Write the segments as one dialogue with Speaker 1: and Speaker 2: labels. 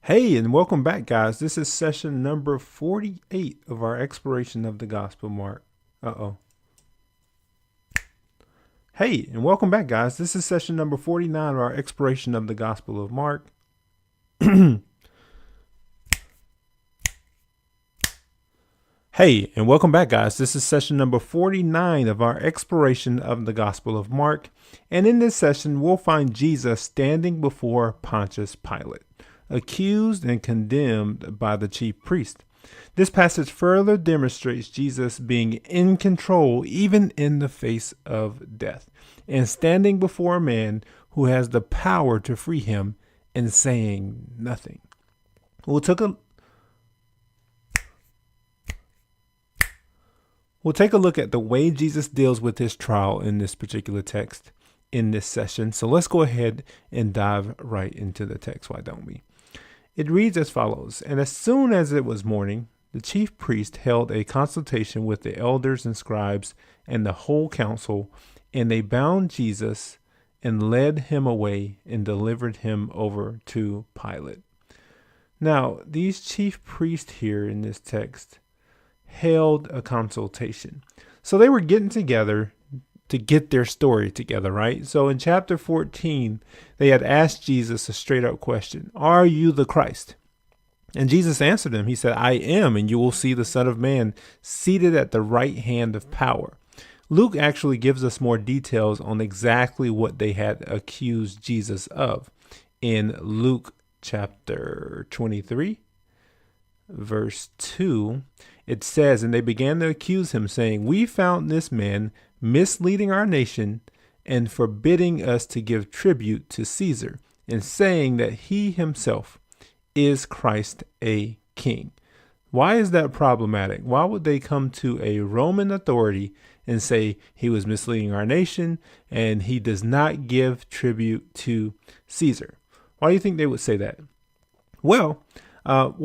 Speaker 1: Hey, and welcome back, guys. This is session number 48 of our exploration of the Gospel Mark. Uh oh. Hey, and welcome back, guys. This is session number 49 of our exploration of the Gospel of Mark. Hey, and welcome back, guys. This is session number 49 of our exploration of the Gospel of Mark. And in this session, we'll find Jesus standing before Pontius Pilate, accused and condemned by the chief priest. This passage further demonstrates Jesus being in control even in the face of death and standing before a man who has the power to free him and saying nothing. We'll take a look at the way Jesus deals with his trial in this particular text in this session. So let's go ahead and dive right into the text. Why don't we? It reads as follows. And as soon as it was morning, the chief priest held a consultation with the elders and scribes and the whole council, and they bound Jesus and led him away and delivered him over to Pilate. Now, these chief priests here in this text held a consultation. So they were getting together to get their story together, right? So in chapter 14, they had asked Jesus a straight up question: Are you the Christ? And Jesus answered them. He said, I am, and you will see the Son of Man seated at the right hand of power. Luke actually gives us more details on exactly what they had accused Jesus of in Luke chapter 23, verse 2. It says, and they began to accuse him, saying, We found this man misleading our nation and forbidding us to give tribute to Caesar, and saying that he himself is Christ a king. Why is that problematic? Why would they come to a Roman authority and say he was misleading our nation and he does not give tribute to Caesar? Why do you think they would say that? Well,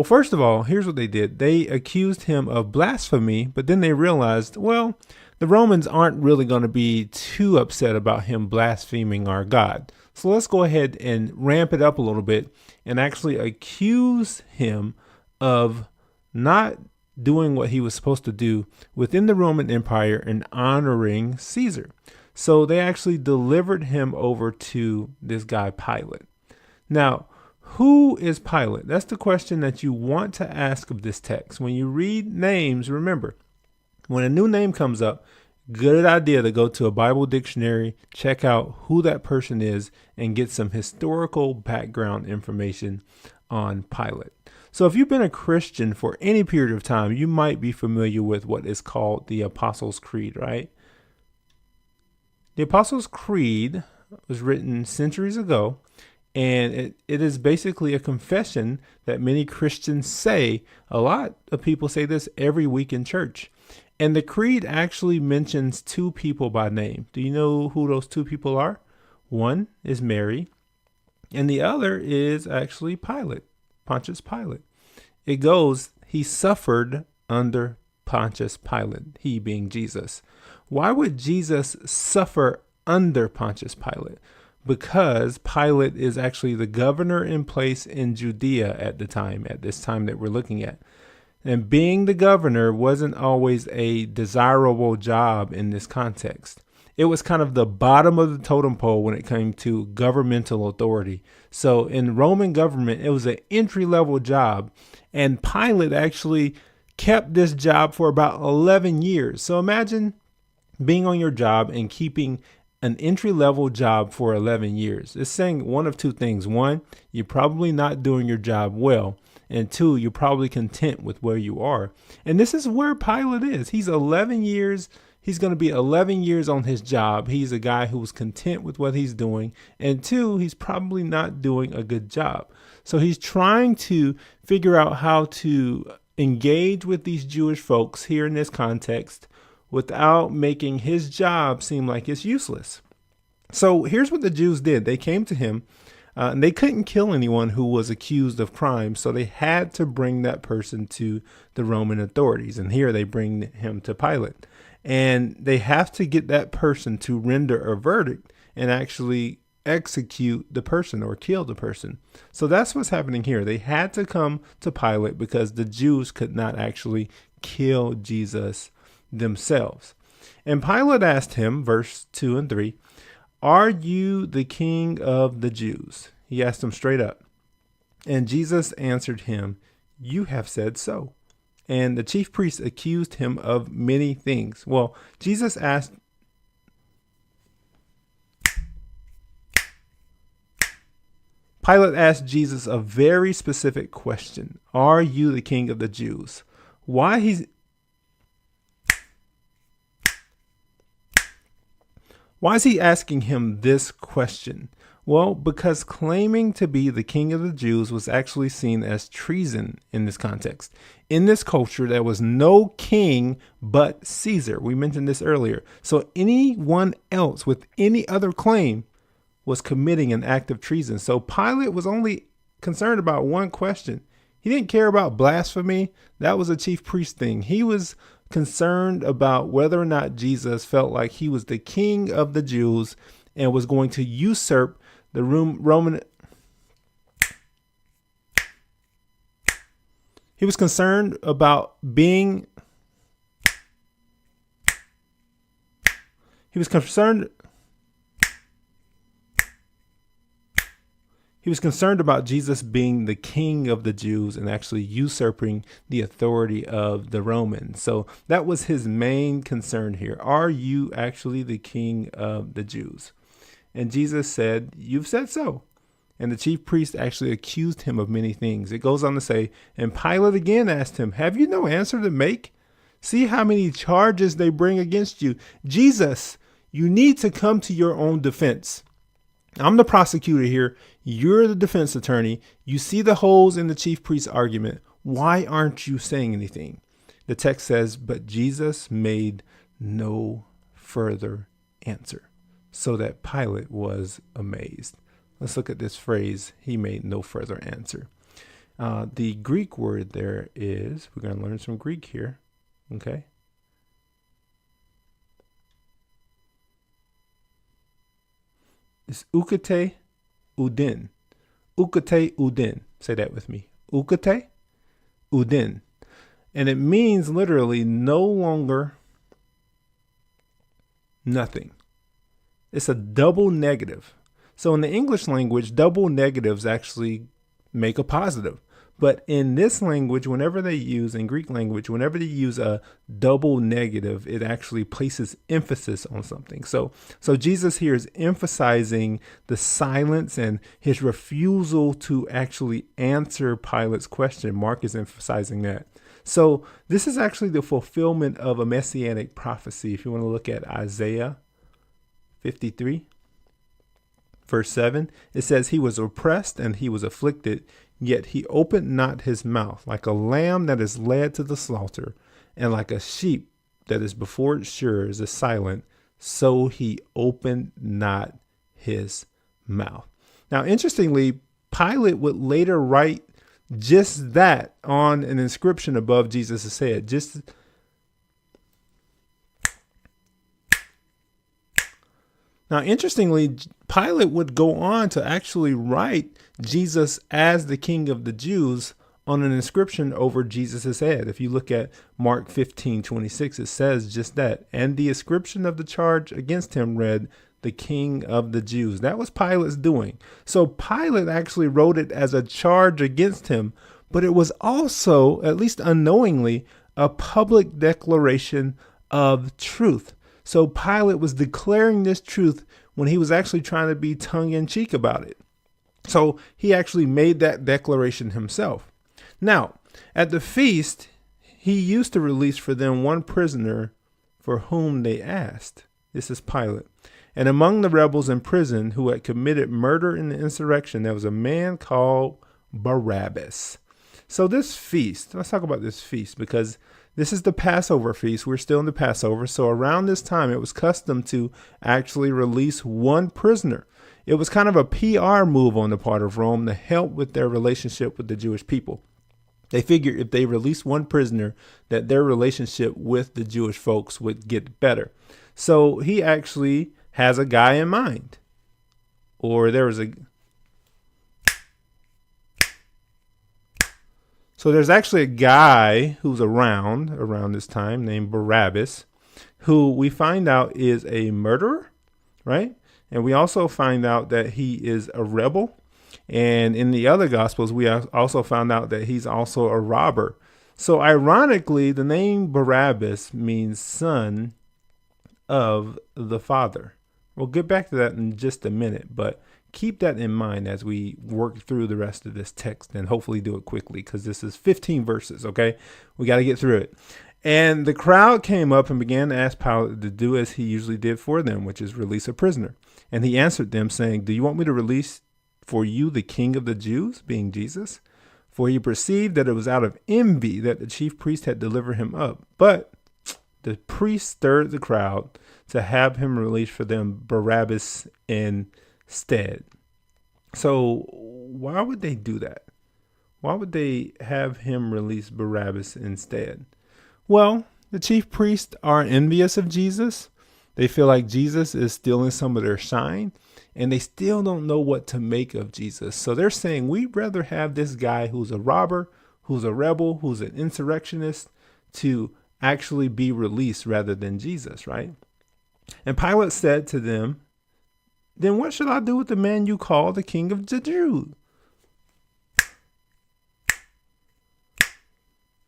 Speaker 1: first of all, here's what they did. They accused him of blasphemy, but then they realized, well, the Romans aren't really going to be too upset about him blaspheming our God. So let's go ahead and ramp it up a little bit and actually accuse him of not doing what he was supposed to do within the Roman Empire and honoring Caesar. So they actually delivered him over to this guy, Pilate. Now, who is Pilate? That's the question that you want to ask of this text. When you read names, remember, when a new name comes up, good idea to go to a Bible dictionary, check out who that person is, and get some historical background information on Pilate. So if you've been a Christian for any period of time, you might be familiar with what is called the Apostles' Creed, right? The Apostles' Creed was written centuries ago, and it is basically a confession that many Christians say. A lot of people say this every week in church. And the creed actually mentions two people by name. Do you know who those two people are? One is Mary, and the other is actually Pilate, Pontius Pilate. It goes, he suffered under Pontius Pilate, he being Jesus. Why would Jesus suffer under Pontius Pilate? Because Pilate is actually the governor in place in Judea at this time that we're looking at. And being the governor wasn't always a desirable job in this context. It was kind of the bottom of the totem pole when it came to governmental authority. So in Roman government, it was an entry-level job. And Pilate actually kept this job for about 11 years. So imagine being on your job and keeping an entry-level job for 11 years. It's saying one of two things. One, you're probably not doing your job well. And two, you're probably content with where you are. And this is where Pilate is. He's 11 years. He's going to be 11 years on his job. He's a guy who's content with what he's doing. And two, he's probably not doing a good job. So he's trying to figure out how to engage with these Jewish folks here in this context without making his job seem like it's useless. So here's what the Jews did. They came to him. And they couldn't kill anyone who was accused of crime, so they had to bring that person to the Roman authorities. And here they bring him to Pilate. And they have to get that person to render a verdict and actually execute the person or kill the person. So that's what's happening here. They had to come to Pilate because the Jews could not actually kill Jesus themselves. And Pilate asked him, verse 2 and 3, "Are you the king of the Jews?" He asked him straight up. And Jesus answered him, "You have said so." And the chief priests accused him of many things. Well, Pilate asked Jesus a very specific question. Are you the king of the Jews? Why is he asking him this question? Well, because claiming to be the king of the Jews was actually seen as treason in this context. In this culture, there was no king but Caesar. We mentioned this earlier. So anyone else with any other claim was committing an act of treason. So Pilate was only concerned about one question. He didn't care about blasphemy. That was a chief priest thing. He was concerned about whether or not Jesus felt like he was the king of the Jews and was going to usurp the Roman. He was concerned about being. He was concerned about Jesus being the king of the Jews and actually usurping the authority of the Romans. So that was his main concern here. Are you actually the king of the Jews? And Jesus said, "You've said so." And the chief priest actually accused him of many things. It goes on to say, and Pilate again asked him, "Have you no answer to make? See how many charges they bring against you. Jesus, you need to come to your own defense. I'm the prosecutor here. You're the defense attorney. You see the holes in the chief priest's argument. Why aren't you saying anything?" The text says, but Jesus made no further answer, so that Pilate was amazed. Let's look at this phrase, "he made no further answer." The Greek word there is, we're going to learn some Greek here, okay? It's ukate udin. Ukate udin. Say that with me. Ukate udin. And it means literally no longer nothing. It's a double negative. So in the English language, double negatives actually make a positive. But in this language, in Greek language, whenever they use a double negative, it actually places emphasis on something. So Jesus here is emphasizing the silence and his refusal to actually answer Pilate's question. Mark is emphasizing that. So this is actually the fulfillment of a messianic prophecy. If you want to look at Isaiah 53, verse 7, it says, "He was oppressed and he was afflicted, yet he opened not his mouth, like a lamb that is led to the slaughter, and like a sheep that is before its shearers is silent, so he opened not his mouth." Now, interestingly, Pilate would later write just that on an inscription above Jesus' head. Now, interestingly, Pilate would go on to actually write Jesus as the King of the Jews on an inscription over Jesus' head. If you look at Mark 15:26, it says just that. And the inscription of the charge against him read, "The King of the Jews." That was Pilate's doing. So Pilate actually wrote it as a charge against him, but it was also, at least unknowingly, a public declaration of truth. So Pilate was declaring this truth when he was actually trying to be tongue in cheek about it. So he actually made that declaration himself. Now, at the feast, he used to release for them one prisoner for whom they asked. This is Pilate. And among the rebels in prison who had committed murder in the insurrection, there was a man called Barabbas. So this feast, let's talk about this feast, because this is the Passover feast. We're still in the Passover. So around this time, it was custom to actually release one prisoner. It was kind of a PR move on the part of Rome to help with their relationship with the Jewish people. They figured if they released one prisoner, that their relationship with the Jewish folks would get better. So he actually has a guy in mind. or there was a So there's actually a guy who's around this time named Barabbas, who we find out is a murderer, right? And we also find out that he is a rebel. And in the other gospels, we also found out that he's also a robber. So ironically, the name Barabbas means son of the Father. We'll get back to that in just a minute, but keep that in mind as we work through the rest of this text, and hopefully do it quickly because this is 15 verses, okay? We got to get through it. And the crowd came up and began to ask Pilate to do as he usually did for them, which is release a prisoner. And he answered them saying, "Do you want me to release for you the king of the Jews," being Jesus? For he perceived that it was out of envy that the chief priest had delivered him up. But the priest stirred the crowd to have him release for them Barabbas instead. So why would they do that? Why would they have him release Barabbas instead? Well, the chief priests are envious of Jesus. They feel like Jesus is stealing some of their shine, and they still don't know what to make of Jesus. So they're saying, we'd rather have this guy who's a robber, who's a rebel, who's an insurrectionist, to actually be released rather than Jesus, right? And Pilate said to them, "Then what shall I do with the man you call the king of the Jews?"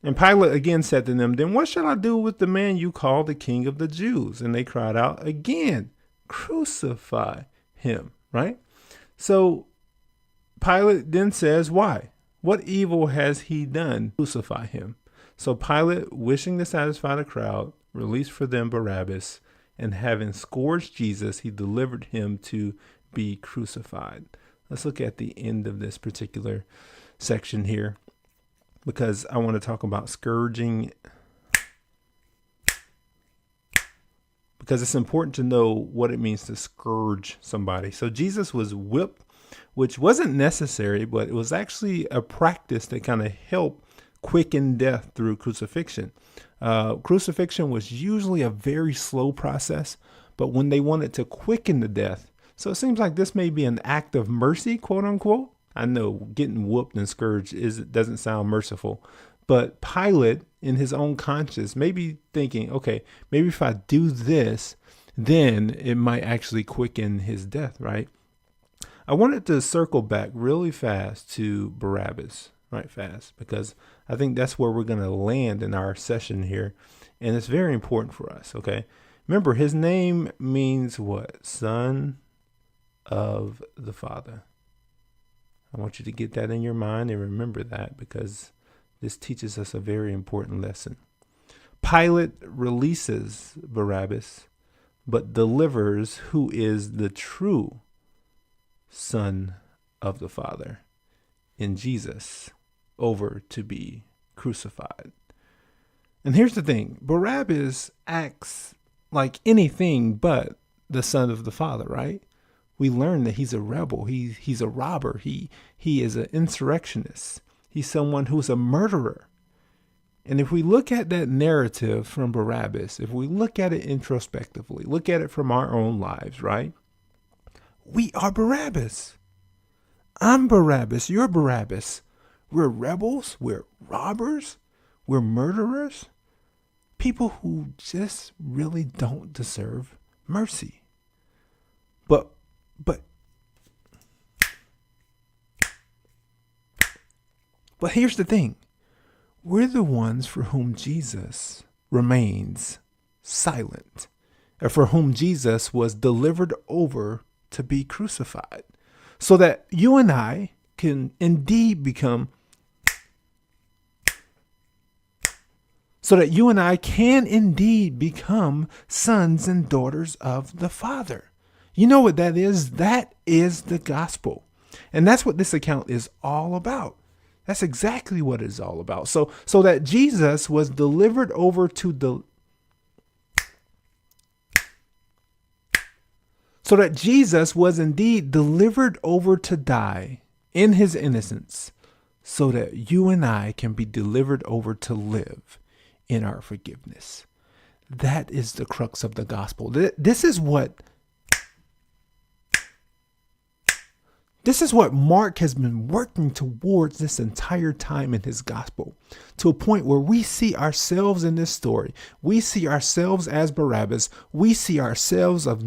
Speaker 1: And Pilate again said to them, "Then what shall I do with the man you call the king of the Jews?" And they cried out again, "Crucify him," right? So Pilate then says, "Why? What evil has he done? Crucify him." So Pilate, wishing to satisfy the crowd, released for them Barabbas, and having scourged Jesus, he delivered him to be crucified. Let's look at the end of this particular section here, because I want to talk about scourging, because it's important to know what it means to scourge somebody. So Jesus was whipped, which wasn't necessary, but it was actually a practice that kind of helped quicken death through crucifixion. Crucifixion was usually a very slow process, but when they wanted to quicken the death, so it seems like this may be an act of mercy, quote unquote. I know getting whooped and scourged doesn't sound merciful, but Pilate, in his own conscience, may be thinking, okay, maybe if I do this, then it might actually quicken his death, right? I wanted to circle back really fast to Barabbas, right fast, because I think that's where we're going to land in our session here. And it's very important for us. Okay. Remember, his name means what? Son of the Father. I want you to get that in your mind and remember that, because this teaches us a very important lesson. Pilate releases Barabbas, but delivers who is the true Son of the Father in Jesus over to be crucified. And here's the thing, Barabbas acts like anything but the Son of the Father, right? We learn that he's a rebel, he's a robber, he is an insurrectionist, he's someone who's a murderer. And if we look at that narrative from Barabbas, if we look at it introspectively, look at it from our own lives, right? We are Barabbas. I'm Barabbas, you're Barabbas. We're rebels, we're robbers, we're murderers, people who just really don't deserve mercy. But here's the thing. We're the ones for whom Jesus remains silent, or for whom Jesus was delivered over to be crucified, so that you and I can indeed become sons and daughters of the Father. You know what that is? That is the gospel. And that's what this account is all about. That's exactly what it's all about. So that Jesus was delivered over to so that Jesus was indeed delivered over to die in his innocence, so that you and I can be delivered over to live in our forgiveness. That is the crux of the gospel. This is what This is what Mark has been working towards this entire time in his gospel, to a point where we see ourselves in this story. We see ourselves as Barabbas. We see ourselves as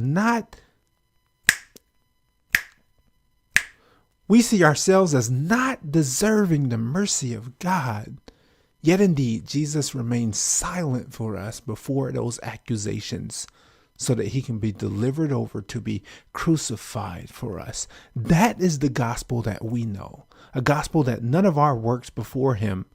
Speaker 1: not deserving the mercy of God. Yet indeed, Jesus remains silent for us before those accusations, so that he can be delivered over to be crucified for us. That is the gospel that we know, a gospel that none of our works before him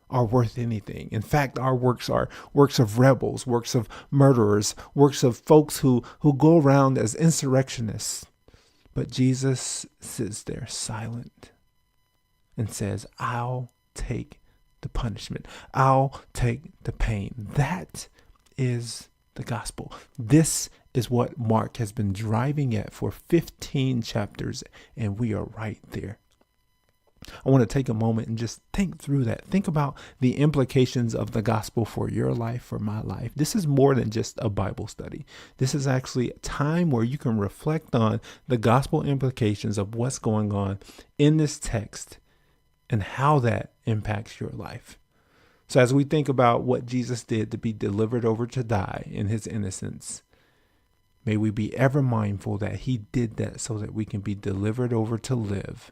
Speaker 1: are worth anything. In fact, our works are works of rebels, works of murderers, works of folks who go around as insurrectionists. But Jesus sits there silent and says, I'll take the punishment. I'll take the pain. That is the gospel. This is what Mark has been driving at for 15 chapters, and we are right there. I want to take a moment and just think through that. Think about the implications of the gospel for your life, for my life. This is more than just a Bible study. This is actually a time where you can reflect on the gospel implications of what's going on in this text and how that impacts your life. So as we think about what Jesus did to be delivered over to die in his innocence, may we be ever mindful that he did that so that we can be delivered over to live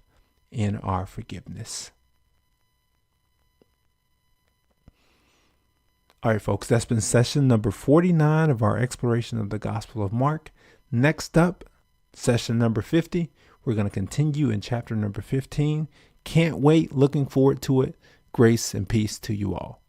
Speaker 1: in our forgiveness. All right, folks, that's been session number 49 of our exploration of the Gospel of Mark. Next up, session number 50. We're going to continue in chapter number 15. Can't wait. Looking forward to it. Grace and peace to you all.